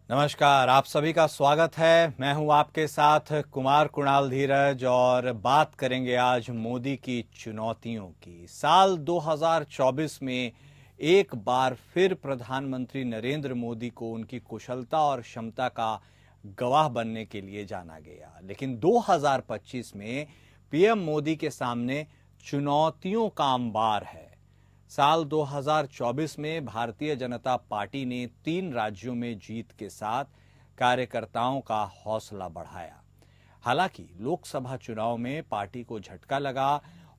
नमस्कार, आप सभी का स्वागत है। मैं हूं आपके साथ कुमार कुणाल धीरज और बात करेंगे आज मोदी की चुनौतियों की। साल 2024 में एक बार फिर प्रधानमंत्री नरेंद्र मोदी को उनकी कुशलता और क्षमता का गवाह बनने के लिए जाना गया, लेकिन 2025 में पीएम मोदी के सामने चुनौतियों का अंबार है। साल 2024 में भारतीय जनता पार्टी ने 3 राज्यों में जीत के साथ कार्यकर्ताओं का हौसला बढ़ाया। हालांकि लोकसभा चुनाव में पार्टी को झटका लगा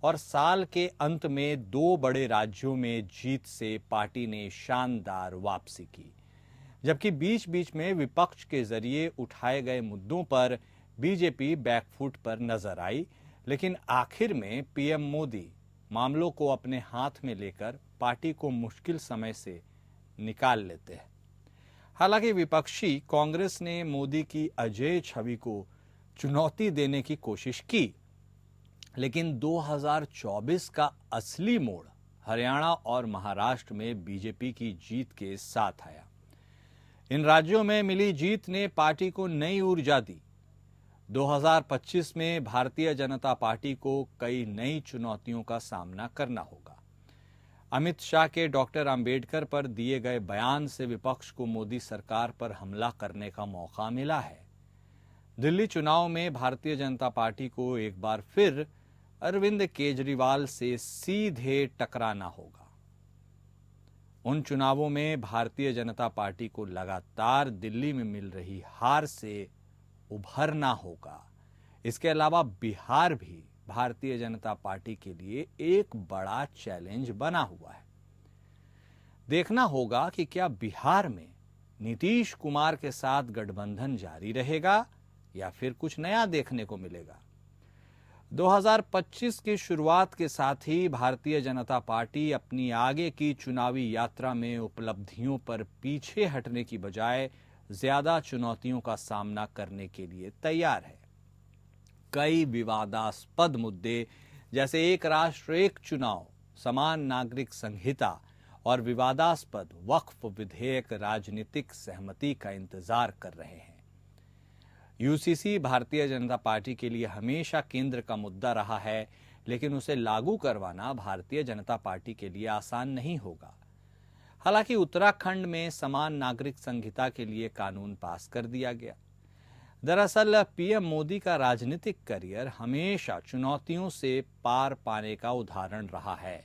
और साल के अंत में 2 बड़े राज्यों में जीत से पार्टी ने शानदार वापसी की। जबकि बीच बीच में विपक्ष के जरिए उठाए गए मुद्दों पर बीजेपी बैकफुट पर नजर आई, लेकिन आखिर में पीएम मोदी मामलों को अपने हाथ में लेकर पार्टी को मुश्किल समय से निकाल लेते हैं। हालांकि विपक्षी कांग्रेस ने मोदी की अजेय छवि को चुनौती देने की कोशिश की, लेकिन 2024 का असली मोड़ हरियाणा और महाराष्ट्र में बीजेपी की जीत के साथ आया। इन राज्यों में मिली जीत ने पार्टी को नई ऊर्जा दी। 2025 में भारतीय जनता पार्टी को कई नई चुनौतियों का सामना करना होगा। अमित शाह के डॉक्टर अंबेडकर पर दिए गए बयान से विपक्ष को मोदी सरकार पर हमला करने का मौका मिला है। दिल्ली चुनाव में भारतीय जनता पार्टी को एक बार फिर अरविंद केजरीवाल से सीधे टकराना होगा। उन चुनावों में भारतीय जनता पार्टी को लगातार दिल्ली में मिल रही हार से उभरना होगा। इसके अलावा बिहार भी भारतीय जनता पार्टी के लिए एक बड़ा चैलेंज बना हुआ है। देखना होगा कि क्या बिहार में नीतीश कुमार के साथ गठबंधन जारी रहेगा या फिर कुछ नया देखने को मिलेगा। 2025 की शुरुआत के साथ ही भारतीय जनता पार्टी अपनी आगे की चुनावी यात्रा में उपलब्धियों पर पीछे हटने की बजाय ज्यादा चुनौतियों का सामना करने के लिए तैयार है। कई विवादास्पद मुद्दे जैसे एक राष्ट्र एक चुनाव, समान नागरिक संहिता और विवादास्पद वक्फ विधेयक राजनीतिक सहमति का इंतजार कर रहे हैं। यूसीसी भारतीय जनता पार्टी के लिए हमेशा केंद्र का मुद्दा रहा है, लेकिन उसे लागू करवाना भारतीय जनता पार्टी के लिए आसान नहीं होगा। हालांकि उत्तराखंड में समान नागरिक संहिता के लिए कानून पास कर दिया गया। दरअसल पीएम मोदी का राजनीतिक करियर हमेशा चुनौतियों से पार पाने का उदाहरण रहा है।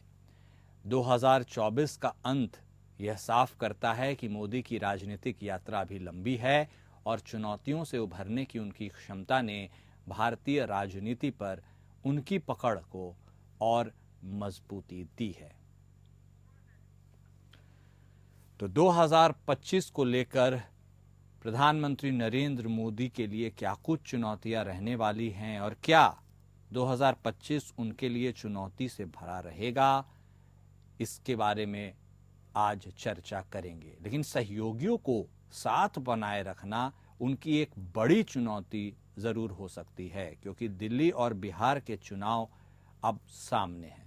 2024 का अंत यह साफ करता है कि मोदी की राजनीतिक यात्रा अभी लंबी है और चुनौतियों से उभरने की उनकी क्षमता ने भारतीय राजनीति पर उनकी पकड़ को और मजबूती दी है। तो 2025 को लेकर प्रधानमंत्री नरेंद्र मोदी के लिए क्या कुछ चुनौतियां रहने वाली हैं और क्या 2025 उनके लिए चुनौती से भरा रहेगा, इसके बारे में आज चर्चा करेंगे। लेकिन सहयोगियों को साथ बनाए रखना उनकी एक बड़ी चुनौती जरूर हो सकती है, क्योंकि दिल्ली और बिहार के चुनाव अब सामने हैं।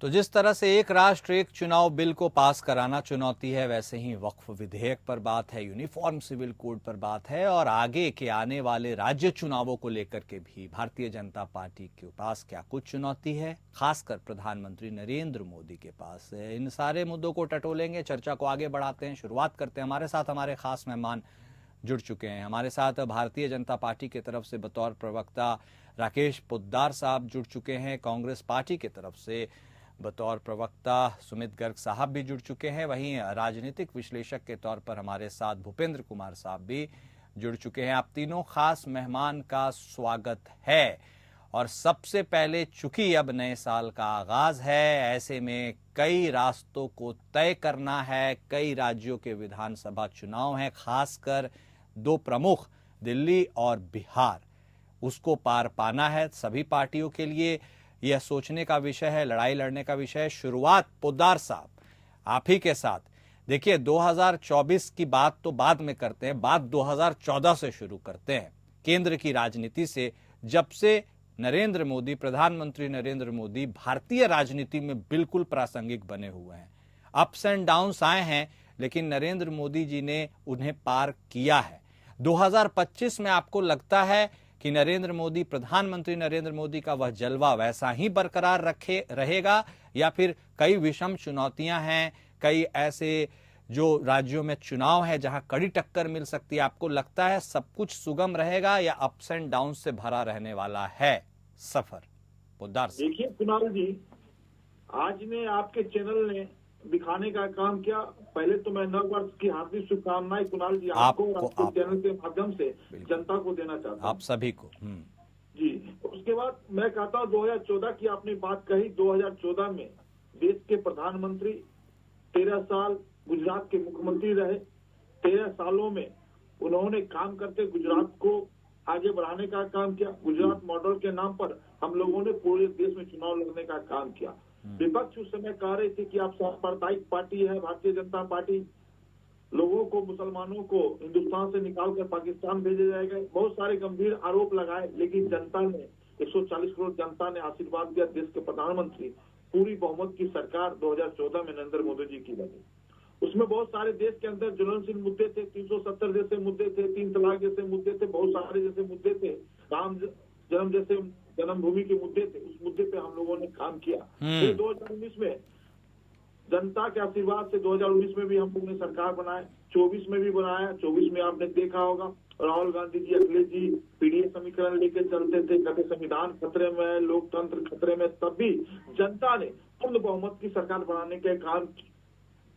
तो जिस तरह से एक राष्ट्र एक चुनाव बिल को पास कराना चुनौती है, वैसे ही वक्फ विधेयक पर बात है, यूनिफॉर्म सिविल कोड पर बात है और आगे के आने वाले राज्य चुनावों को लेकर के भी भारतीय जनता पार्टी के पास क्या कुछ चुनौती है, खासकर प्रधानमंत्री नरेंद्र मोदी के पास। इन सारे मुद्दों को टटोलेंगे, चर्चा को आगे बढ़ाते हैं। शुरुआत करते हैं। हमारे साथ हमारे खास मेहमान जुड़ चुके हैं। हमारे साथ भारतीय जनता पार्टी की तरफ से बतौर प्रवक्ता राकेश पोद्दार साहब जुड़ चुके हैं। कांग्रेस पार्टी की तरफ से बतौर प्रवक्ता सुमित गर्ग साहब भी जुड़ चुके हैं। वहीं राजनीतिक विश्लेषक के तौर पर हमारे साथ भूपेंद्र कुमार साहब भी जुड़ चुके हैं। आप तीनों खास मेहमान का स्वागत है। और सबसे पहले, चूंकि अब नए साल का आगाज है, ऐसे में कई रास्तों को तय करना है, कई राज्यों के विधानसभा चुनाव हैं, खासकर 2 प्रमुख दिल्ली और बिहार, उसको पार पाना है सभी पार्टियों के लिए। यह सोचने का विषय है, लड़ाई लड़ने का विषय है। शुरुआत पोद्दार साहब आप ही के साथ। देखिए, 2024 की बात तो बाद में करते हैं, बात 2014 से शुरू करते हैं। केंद्र की राजनीति से जब से नरेंद्र मोदी, प्रधानमंत्री नरेंद्र मोदी भारतीय राजनीति में बिल्कुल प्रासंगिक बने हुए हैं। अप्स एंड डाउन्स आए हैं, लेकिन नरेंद्र मोदी जी ने उन्हें पार किया है। 2025 में आपको लगता है कि नरेंद्र मोदी, प्रधानमंत्री नरेंद्र मोदी का वह जलवा वैसा ही बरकरार रहेगा, या फिर कई विषम चुनौतियां हैं, कई ऐसे जो राज्यों में चुनाव है जहां कड़ी टक्कर मिल सकती है, आपको लगता है सब कुछ सुगम रहेगा या अप्स एंड डाउन से भरा रहने वाला है सफर? पोद्दार साहब। देखिए कुणाल जी, आज ने आपके चैनल ने दिखाने का काम किया। पहले तो मैं नव वर्ष की हार्दिक शुभकामनाएं कुणाल जी आपको और आपके चैनल के माध्यम से जनता को देना चाहता हूं। आप सभी को। जी, उसके बाद मैं कहता हूं 2014 की आपने बात कही। 2014 में देश के प्रधानमंत्री 13 साल गुजरात के मुख्यमंत्री रहे। 13 सालों में उन्होंने काम करते गुजरात को आगे बढ़ाने का काम किया। गुजरात मॉडल के नाम पर हम लोगों ने पूरे देश में चुनाव लड़ने का काम किया। विपक्ष उस समय कह रहे थे कि आप सांप्रदायिक पार्टी है भारतीय जनता पार्टी, लोगों को, मुसलमानों को हिंदुस्तान से निकालकर पाकिस्तान भेजे जाएगा। बहुत सारे गंभीर आरोप लगाए, लेकिन जनता ने, 140 करोड़ जनता ने आशीर्वाद दिया। देश के प्रधानमंत्री, पूरी बहुमत की सरकार 2014 में नरेंद्र मोदी जी की बनी। उसमें बहुत सारे देश के अंदर ज्वलनशील मुद्दे थे, 370 जैसे मुद्दे थे, 3 तलाक जैसे मुद्दे थे, बहुत सारे जैसे मुद्दे थे, राम जन्म जैसे जन्मभूमि के मुद्दे थे। उस मुद्दे पे हम लोगों ने काम किया। फिर 2019 में जनता के आशीर्वाद से 2019 में भी हम लोगों ने सरकार बनाया, 24 में भी बनाया। 24 में आपने देखा होगा राहुल गांधी जी, अखिलेश जी पीडीए समीकरण लेके चलते थे, कभी संविधान खतरे में, लोकतंत्र खतरे में, तब भी जनता ने पूर्ण बहुमत की सरकार बनाने के काम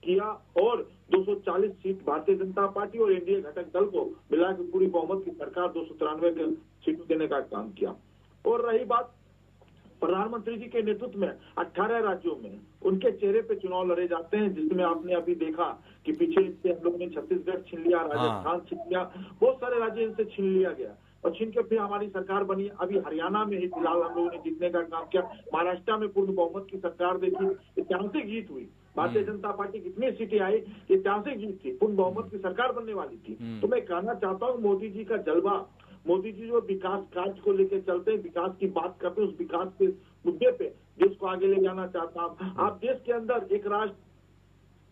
किया और 240 सीट भारतीय जनता पार्टी और एनडीए घटक दल को मिलाकर पूरी बहुमत की सरकार 293 सीटों देने का काम किया। और रही बात प्रधानमंत्री जी के नेतृत्व में 18 राज्यों में उनके चेहरे पे चुनाव लड़े जाते हैं, जिसमें आपने अभी देखा कि पीछे से हम लोगों ने छत्तीसगढ़ छीन लिया, राजस्थान छीन लिया, बहुत सारे राज्य इनसे छीन लिया गया और छीन के फिर हमारी सरकार बनी। अभी हरियाणा में ही फिलहाल हम लोगों ने जीतने का काम किया। महाराष्ट्र में पूर्ण बहुमत की सरकार देखी, ऐतिहासिक जीत हुई। भारतीय जनता पार्टी कितनी सीटें आई, ऐतिहासिक जीत थी, पूर्ण बहुमत की सरकार बनने वाली थी। तो मैं कहना चाहता हूँ मोदी जी का जलवा, मोदी जी जो विकास कार्य को लेकर चलते हैं, विकास की बात करते हैं, उस विकास के मुद्दे पे देश को आगे ले जाना चाहता हूँ। आप देश के अंदर एक राष्ट्र,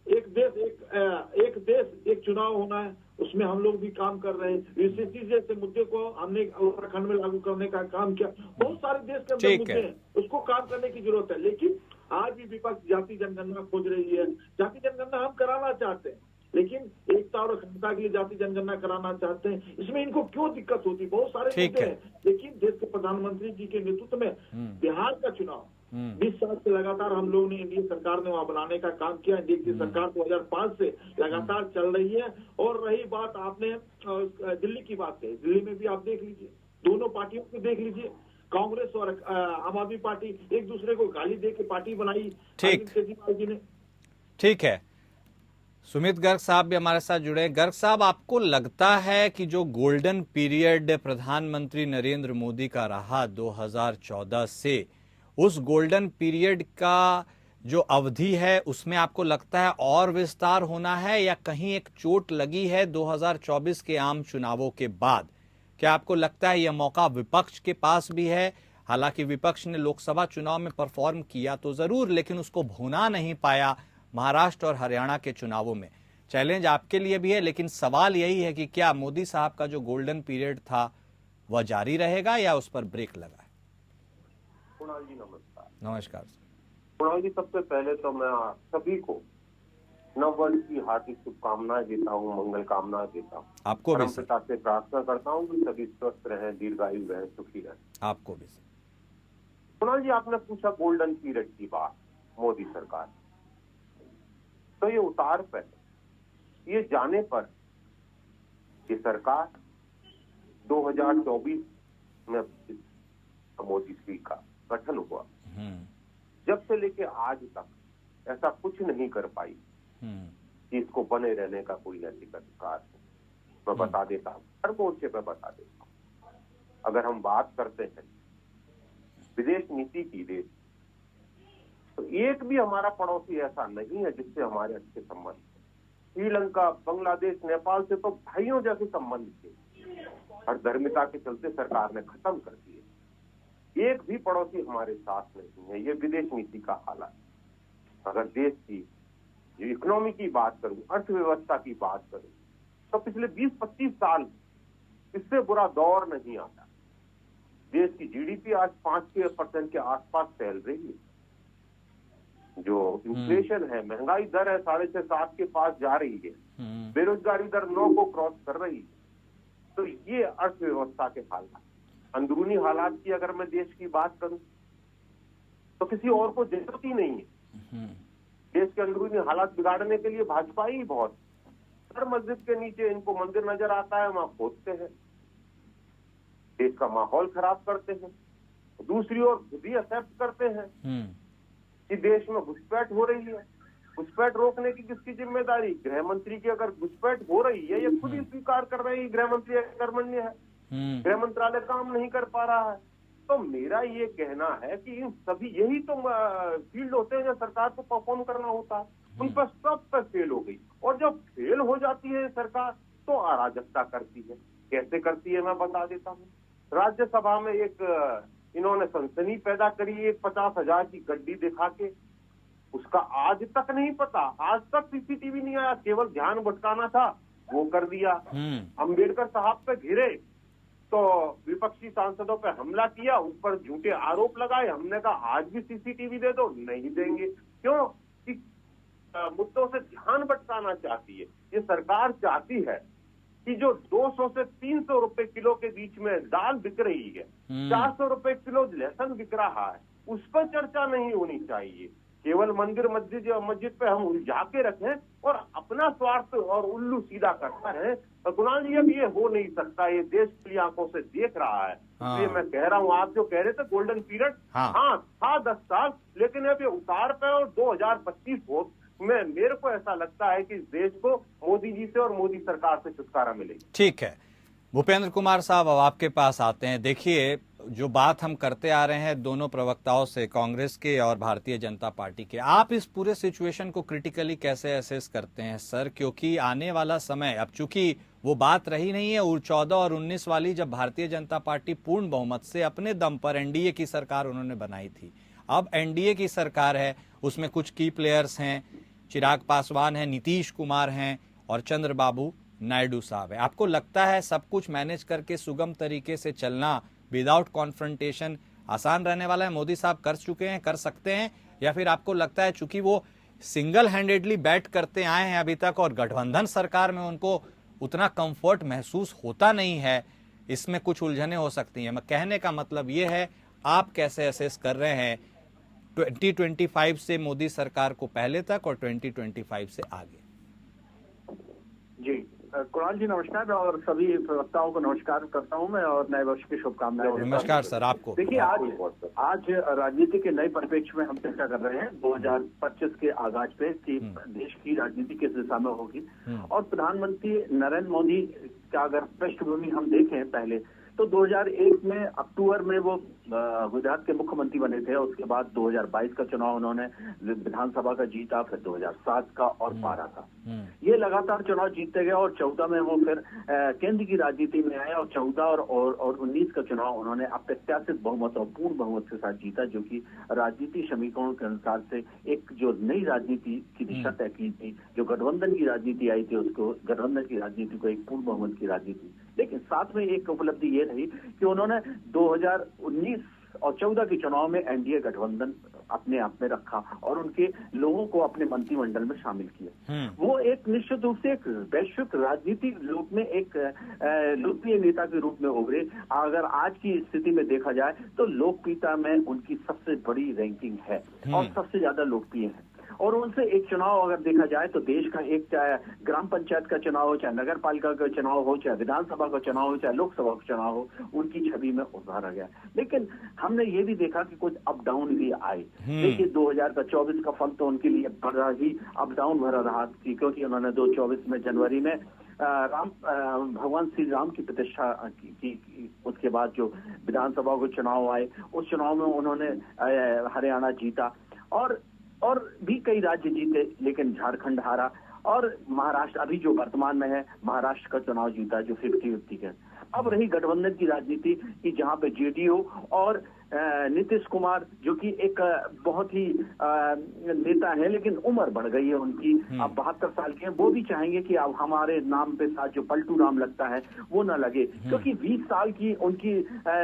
एक देश एक चुनाव होना है, उसमें हम लोग भी काम कर रहे हैं। यूसीसी जैसे मुद्दे को हमने उत्तराखंड में लागू करने का काम किया। बहुत सारे देश के अंदर मुद्दे हैं, उसको काम करने की जरूरत है। लेकिन आज भी विपक्ष जाति जनगणना खोज रही है। जाति जनगणना हम कराना चाहते हैं, लेकिन एकता और अखंडता के लिए जाति जनगणना कराना चाहते हैं। इसमें इनको क्यों दिक्कत होती? बहुत सारे मुद्दे हैं, लेकिन देश के प्रधानमंत्री जी के नेतृत्व में बिहार का चुनाव 20 साल से लगातार हम लोगों ने, एनडीए सरकार ने वहां बनाने का काम किया। एनडीए की सरकार 2005 से लगातार चल रही है। और रही बात, आपने दिल्ली की बात कही, दिल्ली में भी आप देख लीजिए, दोनों पार्टियों को देख लीजिए, कांग्रेस और आम आदमी पार्टी एक दूसरे को गाली दे के पार्टी बनाई केजरीवाल जी ने। ठीक है, सुमित गर्ग साहब भी हमारे साथ जुड़े। गर्ग साहब, आपको लगता है कि जो गोल्डन पीरियड प्रधानमंत्री नरेंद्र मोदी का रहा 2014 से, उस गोल्डन पीरियड का जो अवधि है उसमें आपको लगता है और विस्तार होना है, या कहीं एक चोट लगी है 2024 के आम चुनावों के बाद? क्या आपको लगता है यह मौका विपक्ष के पास भी है? हालांकि विपक्ष ने लोकसभा चुनाव में परफॉर्म किया तो जरूर, लेकिन उसको भुना नहीं पाया महाराष्ट्र और हरियाणा के चुनावों में। चैलेंज आपके लिए भी है, लेकिन सवाल यही है कि क्या मोदी साहब का जो गोल्डन पीरियड था वह जारी रहेगा या उस पर ब्रेक लगा है? कुणाल जी नमस्कार। नमस्कार कुणाल जी, सबसे पहले तो मैं सभी को नववर्ष की हार्दिक शुभकामनाएं देता हूँ, मंगल कामनाएं देता हूँ। आपको भी सर। पिता से प्रार्थना करता हूँ कि सभी स्वस्थ रहें, दीर्घायु रहें, सुखी रहें। आपको भी सर। कुणाल जी, आपने पूछा गोल्डन पीरियड की बात, मोदी सरकार, तो ये उतार पर, ये जाने पर ये सरकार 2024 में मोदी जी का गठन हुआ, जब से लेके आज तक ऐसा कुछ नहीं कर पाई कि इसको बने रहने का कोई नैतिक अधिकार हो। मैं बता देता हूँ, हर मोर्चे पर बता देता हूँ। अगर हम बात करते हैं विदेश नीति की देश, तो एक भी हमारा पड़ोसी ऐसा नहीं है जिससे हमारे अच्छे संबंध। श्रीलंका, बांग्लादेश, नेपाल से तो भाइयों जैसे संबंध थे, और धर्मिता के चलते सरकार ने खत्म कर दिए। एक भी पड़ोसी हमारे साथ नहीं है। ये विदेश नीति का हालत। अगर देश की जो इकोनॉमी की बात करूं, अर्थव्यवस्था की बात करूं, तो पिछले 20-25 साल इससे बुरा दौर नहीं आता। देश की जीडीपी आज 5% के आसपास फैल रही है। जो इन्फ्लेशन है, महंगाई दर है 6.5-7 के पास जा रही है। बेरोजगारी दर 9 को क्रॉस कर रही है। तो ये अर्थव्यवस्था के हालात। अंदरूनी हालात की अगर मैं देश की बात करूं तो किसी और को जरूरत ही नहीं है। देश के अंदरूनी हालात बिगाड़ने के लिए भाजपा ही बहुत। हर मस्जिद के नीचे इनको मंदिर नजर आता है, वहां खोदते हैं, देश का माहौल खराब करते हैं। दूसरी ओर खुद ही एक्सेप्ट करते हैं कि देश में घुसपैठ हो रही है। घुसपैठ रोकने की किसकी जिम्मेदारी? गृह मंत्री की। अगर घुसपैठ हो रही है, ये खुद ही स्वीकार कर रहे हैं, गृह मंत्री अकर्मण्य है, गृह मंत्रालय काम नहीं कर पा रहा है। तो मेरा ये कहना है कि इन सभी यही तो फील्ड होते हैं जो सरकार को परफॉर्म करना होता है, उन पर सब पर फेल हो गई। और जब फेल हो जाती है सरकार तो अराजकता करती है। कैसे करती है मैं बता देता हूँ। राज्यसभा में एक इन्होंने सनसनी पैदा करी, एक 50,000 की गड्डी दिखा के। उसका आज तक नहीं पता, आज तक सीसीटीवी नहीं आया, केवल ध्यान भटकाना था, वो कर दिया। अंबेडकर साहब पे घिरे तो विपक्षी सांसदों पे हमला किया, ऊपर झूठे आरोप लगाए। हमने कहा आज भी सीसीटीवी दे दो, नहीं देंगे। क्यों? कि मुद्दों से ध्यान भटकाना चाहती है। ये सरकार चाहती है कि जो 200 से 300 रुपए किलो के बीच में दाल बिक रही है, 400 रुपए किलो लहसुन बिक रहा है, उस पर चर्चा नहीं होनी चाहिए। केवल मंदिर मस्जिद पे हम उलझा के रखें और अपना स्वार्थ और उल्लू सीधा करता है। तो कुणाल जी, अब ये हो नहीं सकता। ये देश खुली आंखों से देख रहा है। इसलिए मैं कह रहा हूँ, आप जो कह रहे थे गोल्डन पीरियड, हाँ था 10 साल, लेकिन अब ये उतार पे और 2025 हो में मेरे को ऐसा लगता है कि इस देश को मोदी जी से और मोदी सरकार से छुटकारा मिलेगा। ठीक है भूपेंद्र कुमार साहब, अब आपके पास आते हैं। देखिए, जो बात हम करते आ रहे हैं दोनों प्रवक्ताओं से, कांग्रेस के और भारतीय जनता पार्टी के, आप इस पूरे सिचुएशन को क्रिटिकली कैसे असेस करते हैं सर? क्योंकि आने वाला समय, अब चूंकि वो बात रही नहीं है 14 और 19 वाली, जब भारतीय जनता पार्टी पूर्ण बहुमत से अपने दम पर एनडीए की सरकार उन्होंने बनाई थी। अब एनडीए की सरकार है, उसमें कुछ की प्लेयर्स हैं, चिराग पासवान है, नीतीश कुमार हैं और चंद्रबाबू नायडू साहब है। आपको लगता है सब कुछ मैनेज करके सुगम तरीके से चलना विदाउट कॉन्फ्रंटेशन आसान रहने वाला है? मोदी साहब कर चुके हैं, कर सकते हैं? या फिर आपको लगता है चूंकि वो सिंगल हैंडेडली बैट करते आए हैं अभी तक और गठबंधन सरकार में उनको उतना कंफर्ट महसूस होता नहीं है, इसमें कुछ उलझने हो सकती हैं? मैं कहने का मतलब ये है, आप कैसे असेस कर रहे हैं 2025 से मोदी सरकार को पहले तक और 2025 से आगे? जी कुणाल जी नमस्कार, और सभी प्रवक्ताओं को नमस्कार करता हूं मैं और नए वर्ष की शुभकामनाएं। नमस्कार सर आपको। देखिए, आज राजनीति के नए परिप्रेक्ष्य में हम चर्चा कर रहे हैं 2025 के आगाज पे कि देश की राजनीति किस दिशा में होगी। और प्रधानमंत्री नरेंद्र मोदी का अगर पृष्ठभूमि हम देखें पहले, तो 2001 में अक्टूबर में वो गुजरात के मुख्यमंत्री बने थे। उसके बाद 2022 का चुनाव उन्होंने विधानसभा का जीता, फिर 2007 का और 12 का। ये लगातार चुनाव जीतते गए और 14 में वो फिर केंद्र की राजनीति में आए और 14 और 19 का चुनाव उन्होंने अप्रत्याशित बहुमत और पूर्ण बहुमत के साथ जीता, जो कि राजनीति समीकरणों के अनुसार से एक जो नई राजनीति की दिशा तय की थी। जो गठबंधन की राजनीति आई थी, उसको गठबंधन की राजनीति को एक पूर्ण बहुमत की राजनीति। लेकिन साथ में एक उपलब्धि ये रही कि उन्होंने 2019 और 14 के चुनाव में एनडीए गठबंधन अपने आप में रखा और उनके लोगों को अपने मंत्रिमंडल में शामिल किया। वो एक निश्चित रूप से एक वैश्विक राजनीति रूप में एक लोकप्रिय नेता के रूप में उभरे। अगर आज की स्थिति में देखा जाए तो लोकप्रियता में उनकी सबसे बड़ी रैंकिंग है और सबसे ज्यादा लोकप्रिय है। और उनसे एक चुनाव अगर देखा जाए तो देश का एक, चाहे ग्राम पंचायत का चुनाव हो, चाहे नगर पालिका का चुनाव हो, चाहे विधानसभा का चुनाव हो, चाहे लोकसभा का चुनाव हो, उनकी छवि में उभारा गया। लेकिन हमने ये भी देखा कि कुछ अप डाउन भी आए। देखिए 2024 का फल तो उनके लिए बड़ा ही अप डाउन भरा रहा, क्योंकि उन्होंने 2024 में जनवरी में भगवान श्री राम की प्रतिष्ठा की। उसके बाद जो विधानसभा के चुनाव आए, उस चुनाव में उन्होंने हरियाणा जीता और भी कई राज्य जीते, लेकिन झारखंड हारा। और महाराष्ट्र अभी जो वर्तमान में है, महाराष्ट्र का चुनाव जीता जो 50-50 का। अब रही गठबंधन की राजनीति की, जहां पे जेडीयू और नीतीश कुमार जो कि एक बहुत ही नेता है, लेकिन उम्र बढ़ गई है उनकी, अब 72 साल के हैं, वो भी चाहेंगे कि अब हमारे नाम पे साथ जो पलटू राम लगता है वो न लगे, क्योंकि 20 साल की उनकी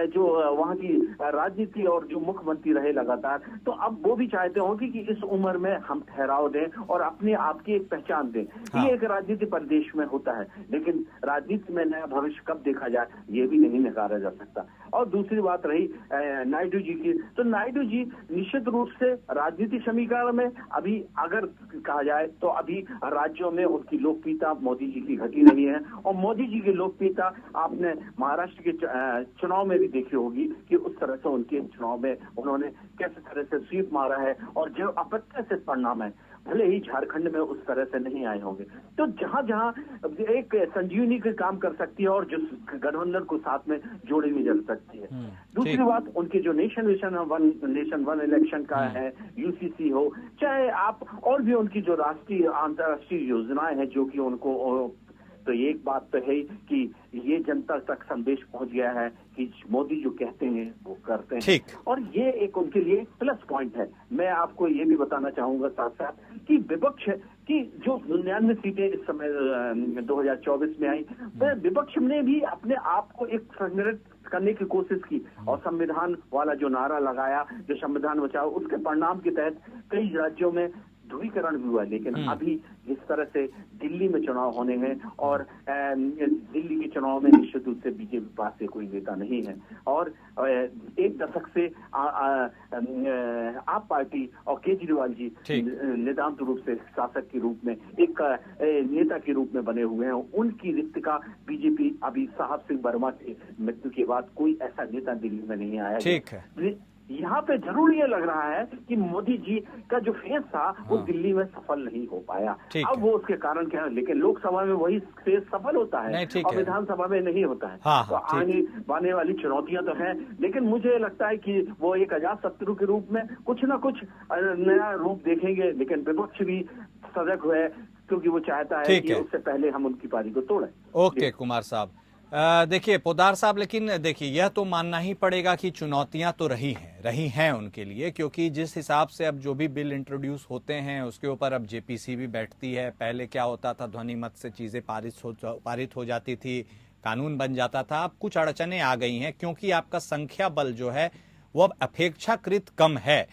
जो वहाँ की राजनीति और जो मुख्यमंत्री रहे लगातार, तो अब वो भी चाहते होंगे कि इस उम्र में हम ठहराव दें और अपने आप की एक पहचान दें। हाँ। ये एक राजनीति परिदेश में होता है, लेकिन राजनीति में नया भविष्य कब देखा जाए ये भी नहीं नकारा जा सकता। और दूसरी बात रही नायडू जी की, तो नायडू जी निश्चित रूप से राजनीति समीकरण में अभी अगर कहा जाए तो अभी राज्यों में उनकी लोकप्रियता मोदी जी की घटी नहीं है, और मोदी जी की लोकप्रियता आपने महाराष्ट्र के चुनाव में भी देखी होगी कि उस तरह से उनके चुनाव में उन्होंने कैसे तरह से स्वीप मारा है, और जो अप्रत्याशित परिणाम है भले ही झारखंड में उस तरह से नहीं आए होंगे। तो जहां जहां एक संजीवनी का काम कर सकती है और जो गठबंधन को साथ में जोड़े भी जा सकती है। दूसरी बात उनके जो नेशन वन इलेक्शन का है, यूसीसी हो, चाहे आप और भी उनकी जो राष्ट्रीय अंतर्राष्ट्रीय योजनाएं हैं जो कि उनको, तो एक बात तो है कि ये जनता तक संदेश पहुंच गया है कि मोदी जो कहते हैं वो करते हैं, और ये एक उनके लिए प्लस पॉइंट है। मैं आपको ये भी बताना चाहूंगा साथ साथ कि विपक्ष की जो 99 सीटें इस समय 2024 में आई, तो विपक्ष ने भी अपने आप को एक संगठित करने की कोशिश की और संविधान वाला जो नारा लगाया, जो संविधान बचाओ, उसके परिणाम के तहत कई राज्यों में ध्रुवीकरण भी हुआ। लेकिन अभी जिस तरह से दिल्ली में चुनाव होने हैं, और दिल्ली के चुनाव में निश्चित रूप से बीजेपी पास से कोई नेता नहीं है, और एक दशक से आप पार्टी और केजरीवाल जी निदांत रूप से शासक के रूप में एक नेता के रूप में बने हुए हैं। उनकी रिक्त का बीजेपी अभी साहब सिंह वर्मा के मृत्यु के बाद कोई ऐसा नेता दिल्ली में नहीं आया। ठीक है, यहाँ पे जरूर ये लग रहा है कि मोदी जी का जो फेस था वो दिल्ली में सफल नहीं हो पाया। अब वो उसके कारण क्या है, लेकिन लोकसभा में वही फेस सफल होता है और विधानसभा में नहीं होता है। तो आने वाली चुनौतियां तो हैं, लेकिन मुझे लगता है कि वो एक अजात शत्रु के रूप में कुछ ना कुछ नया रूप देखेंगे, लेकिन विपक्ष भी सजग हुए क्योंकि वो चाहता है कि उससे पहले हम उनकी पारी को तोड़ें। ओके कुमार साहब, देखिए पोद्दार साहब, लेकिन देखिए यह तो मानना ही पड़ेगा कि चुनौतियां तो रही हैं उनके लिए, क्योंकि जिस हिसाब से अब जो भी बिल इंट्रोड्यूस होते हैं उसके ऊपर अब जेपीसी भी बैठती है। पहले क्या होता था, ध्वनि मत से चीजें पारित हो जाती थी, कानून बन जाता था। अब कुछ अड़चने आ गई हैं क्योंकि आपका संख्या बल जो है वो अब अपेक्षाकृत कम है।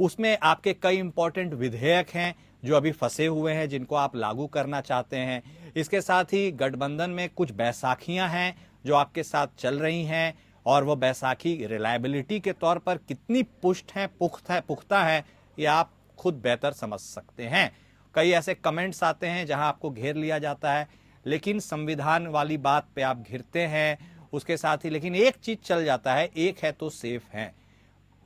उसमें आपके कई इंपॉर्टेंट विधेयक हैं जो अभी फंसे हुए हैं, जिनको आप लागू करना चाहते हैं। इसके साथ ही गठबंधन में कुछ बैसाखियां हैं जो आपके साथ चल रही हैं, और वो बैसाखी रिलायबिलिटी के तौर पर कितनी पुख्ता है ये आप खुद बेहतर समझ सकते हैं। कई ऐसे कमेंट्स आते हैं जहां आपको घेर लिया जाता है, लेकिन संविधान वाली बात पे आप घिरते हैं। उसके साथ ही लेकिन एक चीज चल जाता है, एक है तो सेफ है,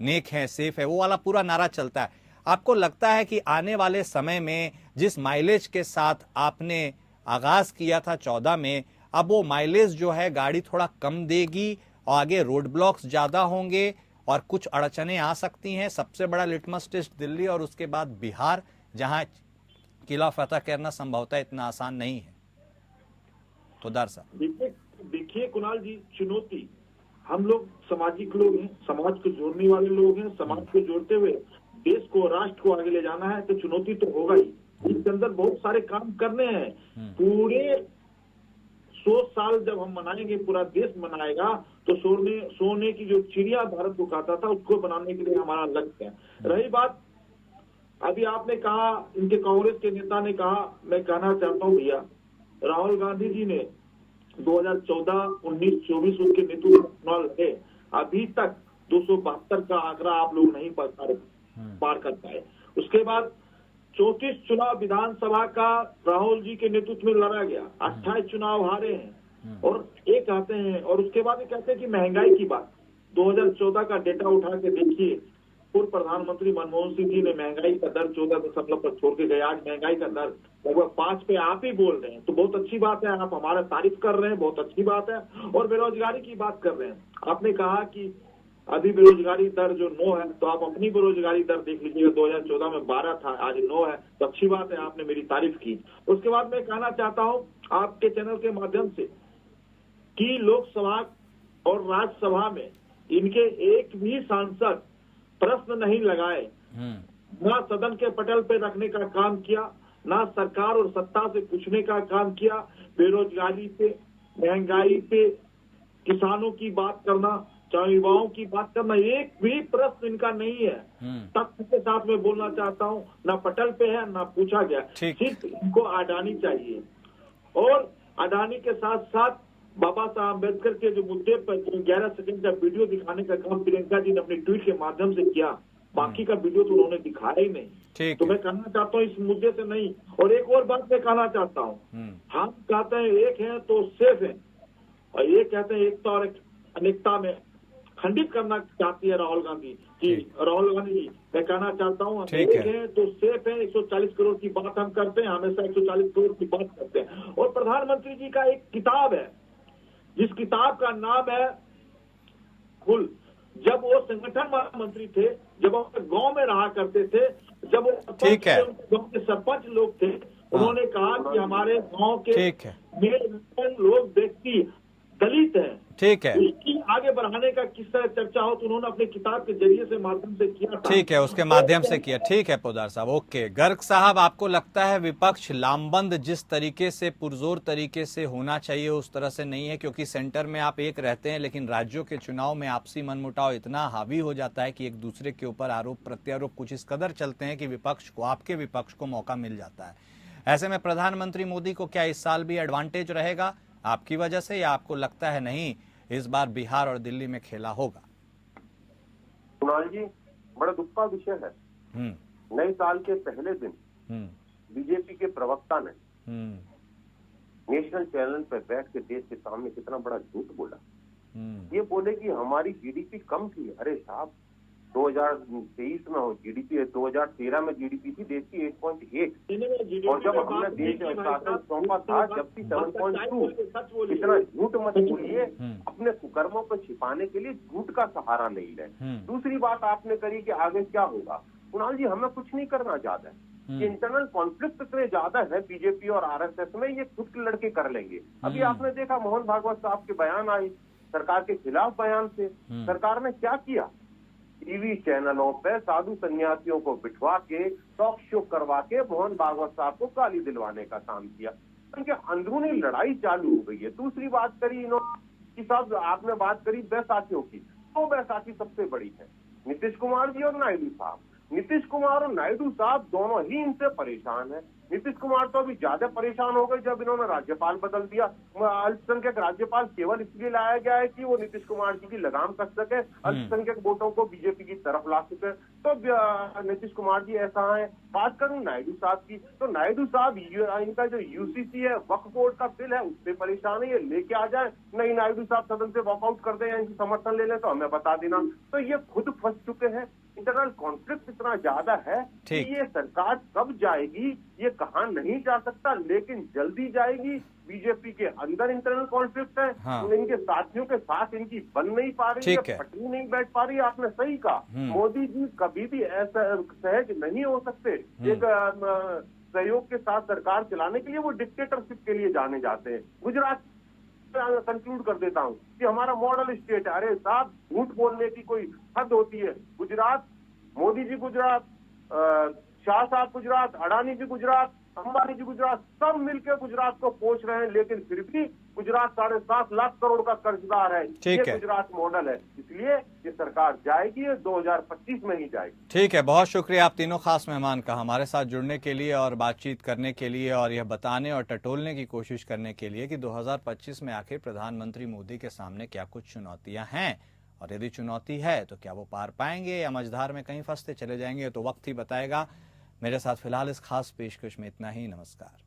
नेक है, सेफ है, वो वाला पूरा नारा चलता है। आपको लगता है कि आने वाले समय में जिस माइलेज के साथ आपने आगाज किया था 14 में, अब वो माइलेज जो है गाड़ी थोड़ा कम देगी और आगे रोड ब्लॉक्स ज्यादा होंगे और कुछ अड़चने आ सकती हैं। सबसे बड़ा लिटमस टेस्ट दिल्ली और उसके बाद बिहार, जहां किला फतह करना संभवतः इतना आसान नहीं है। पोद्दार साहब, देखिए कुणाल जी, चुनौती, हम लोग सामाजिक लोग हैं, समाज को जोड़ने वाले लोग हैं। समाज को जोड़ते हुए देश को, राष्ट्र को आगे ले जाना है, तो चुनौती तो होगा ही। इसके अंदर बहुत सारे काम करने हैं। पूरे 100 साल जब हम मनाएंगे, पूरा देश मनाएगा, तो सोने की जो चिड़िया भारत को खाता था उसको बनाने के लिए हमारा लक्ष्य है। रही बात, अभी आपने कहा, इनके कांग्रेस के नेता ने कहा, मैं कहना चाहता हूँ भैया, राहुल गांधी जी ने 2014, 19, 24 उनके नेतृत्व में चुनाव लड़े, अभी तक 272 का आंकड़ा आप लोग नहीं पार कर पाए। उसके बाद 34 चुनाव विधानसभा का राहुल जी के नेतृत्व में लड़ा गया, 28 चुनाव हारे हैं, और ये कहते हैं, और उसके बाद ये कहते हैं कि महंगाई की बात, 2014 का डेटा उठा के देखिए, पूर्व प्रधानमंत्री मनमोहन सिंह जी ने महंगाई का दर 14 पर छोड़ के गए, आज महंगाई का दर लगभग 5 पे आप ही बोल रहे हैं। तो बहुत अच्छी बात है, आप हमारा तारीफ कर रहे हैं, बहुत अच्छी बात है। और बेरोजगारी की बात कर रहे हैं, आपने कहा कि अभी बेरोजगारी दर जो 9 है, तो आप अपनी बेरोजगारी दर देख लीजिएगा, 2014 में 12 था, आज 9 है, तो अच्छी बात है, आपने मेरी तारीफ की। उसके बाद मैं कहना चाहता हूं आपके चैनल के माध्यम से कि लोकसभा और राज्यसभा में इनके एक भी सांसद प्रश्न नहीं लगाए, ना सदन के पटल पे रखने का काम किया, ना सरकार और सत्ता से पूछने का काम किया। बेरोजगारी पे, महंगाई पे, किसानों की बात करना, चाहे युवाओं की बात करना, एक भी प्रश्न इनका नहीं है। तथ्य के साथ मैं बोलना चाहता हूँ, ना पटल पे है ना पूछा गया। सिर्फ इनको अडानी चाहिए, और अडानी के साथ साथ बाबा साहब अम्बेडकर के जो मुद्दे पर 11 सेकंड का वीडियो दिखाने का काम प्रियंका जी ने अपने ट्वीट के माध्यम से किया, बाकी का वीडियो तो उन्होंने दिखाया ही नहीं। तो मैं कहना चाहता हूँ इस मुद्दे से नहीं। और एक और बात मैं कहना चाहता हूँ, हम कहते हैं एक है तो सेफ है, और ये कहते हैं एकता और अनेकता में खंडित करना चाहती है राहुल गांधी जी। राहुल गांधी जी, मैं कहना चाहता हूँ एक है तो सेफ है। 140 करोड़ की बात हम करते हैं, हमेशा 140 करोड़ की बात करते हैं। और प्रधानमंत्री जी का एक किताब है, जिस किताब का नाम है खुल। जब वो संगठन महामंत्री थे, जब वो गांव में रहा करते थे, जब वो गांव के सरपंच लोग थे, उन्होंने कहा कि हमारे गांव के लोग व्यक्ति दलित है, ठीक है, उसकी आगे बढ़ाने का किस तरह चर्चा हो, तो उन्होंने अपनी किताब के जरिए से माध्यम से किया था। ठीक है, उसके माध्यम से किया। ठीक है पोद्दार साहब, ओके। गर्ग साहब, आपको लगता है विपक्ष लामबंद जिस तरीके से, पुरजोर तरीके से होना चाहिए उस तरह से नहीं है? क्योंकि सेंटर में आप एक रहते हैं, लेकिन राज्यों के चुनाव में आपसी मनमुटाव इतना हावी हो जाता है कि एक दूसरे के ऊपर आरोप प्रत्यारोप कुछ इस कदर चलते हैं कि विपक्ष को, आपके विपक्ष को मौका मिल जाता है। ऐसे में प्रधानमंत्री मोदी को क्या इस साल भी एडवांटेज रहेगा आपकी वजह से, या आपको लगता है नहीं इस बार बिहार और दिल्ली में खेला होगा? कुणाल जी, बड़ा दुख का विषय है। नए साल के पहले दिन बीजेपी के प्रवक्ता ने नेशनल चैनल पर बैठ के देश के सामने कितना बड़ा झूठ बोला। ये बोले कि हमारी जीडीपी कम थी। अरे साहब, 2023 में हो जीडीपी, 2013 में जीडीपी थी देश की 8.8, और जब हमने देश में शासन सौंपा था जब थी 7.2। इतना झूठ मत बोलिए, अपने कुकर्मों को छिपाने के लिए झूठ का सहारा नहीं ले। दूसरी बात आपने करी कि आगे क्या होगा। कुणाल जी, हमें कुछ नहीं करना ज्यादा है। ये इंटरनल कॉन्फ्लिक्ट इतने ज्यादा है बीजेपी और आरएसएस में, ये खुद के लड़के कर लेंगे। अभी आपने देखा मोहन भागवत साहब के बयान आए सरकार के खिलाफ बयान से। सरकार ने क्या किया? टीवी चैनलों पे साधु सन्यासियों को बिठवा के टॉक शो करवा के मोहन भागवत साहब को गाली दिलवाने का काम किया। उनके अंदरूनी लड़ाई चालू हो गई है। दूसरी बात करी इन्होंने कि साहब, आपने बात करी बैसाखियों की, तो बैसाखी सबसे बड़ी है नीतीश कुमार जी और नायडू साहब। नीतीश कुमार और नायडू साहब दोनों ही इनसे परेशान है। नीतीश कुमार तो अभी ज्यादा परेशान हो गए जब इन्होंने राज्यपाल बदल दिया। अल्पसंख्यक राज्यपाल केवल इसलिए लाया गया है कि वो नीतीश कुमार जी की लगाम कस सके, अल्पसंख्यक वोटों को बीजेपी की तरफ ला सके। तो नीतीश कुमार जी ऐसा है। बात करूं नायडू साहब की, तो नायडू साहब इनका जो यूसीसी है, वक्फ बोर्ड का बिल है, उससे परेशान है। ये लेके आ जाए, नहीं नायडू साहब सदन से वॉकआउट कर दे या इनकी समर्थन ले ले तो हमें बता देना। तो ये खुद फंस चुके हैं। इंटरनल कॉन्फ्लिक्ट इतना ज्यादा है कि ये सरकार कब जाएगी ये कहा नहीं जा सकता, लेकिन जल्दी जाएगी। बीजेपी के अंदर इंटरनल कॉन्फ्लिक्ट है। इनके साथियों के साथ इनकी बन नहीं पा रही है, पटरी नहीं बैठ पा रही है। आपने सही कहा, मोदी जी कभी भी ऐसा सहज नहीं हो सकते। एक सहयोग के साथ सरकार चलाने के लिए वो डिक्टेटरशिप के लिए जाने जाते हैं। गुजरात कंक्लूड कर देता हूं कि हमारा मॉडल स्टेट है। अरे साहब, झूठ बोलने की कोई हद होती है। गुजरात, मोदी जी गुजरात, शाह साहब गुजरात, अडानी जी गुजरात, अंबानी जी गुजरात, सब मिलकर गुजरात को पोष रहे हैं, लेकिन फिर भी गुजरात 7.5 लाख करोड़ का कर्जदार है। ये गुजरात मॉडल है, इसलिए ये सरकार जाएगी, 2025 में ही जाएगी। ठीक है, बहुत शुक्रिया आप तीनों खास मेहमान का हमारे साथ जुड़ने के लिए और बातचीत करने के लिए, और यह बताने और टटोलने की कोशिश करने के लिए कि 2025 में आखिर प्रधानमंत्री मोदी के सामने क्या कुछ चुनौतियां हैं, और यदि चुनौती है तो क्या वो पार पाएंगे या मझधार में कहीं फंसते चले जाएंगे, तो वक्त ही बताएगा। मेरे साथ फिलहाल इस खास पेशकश में इतना ही। नमस्कार।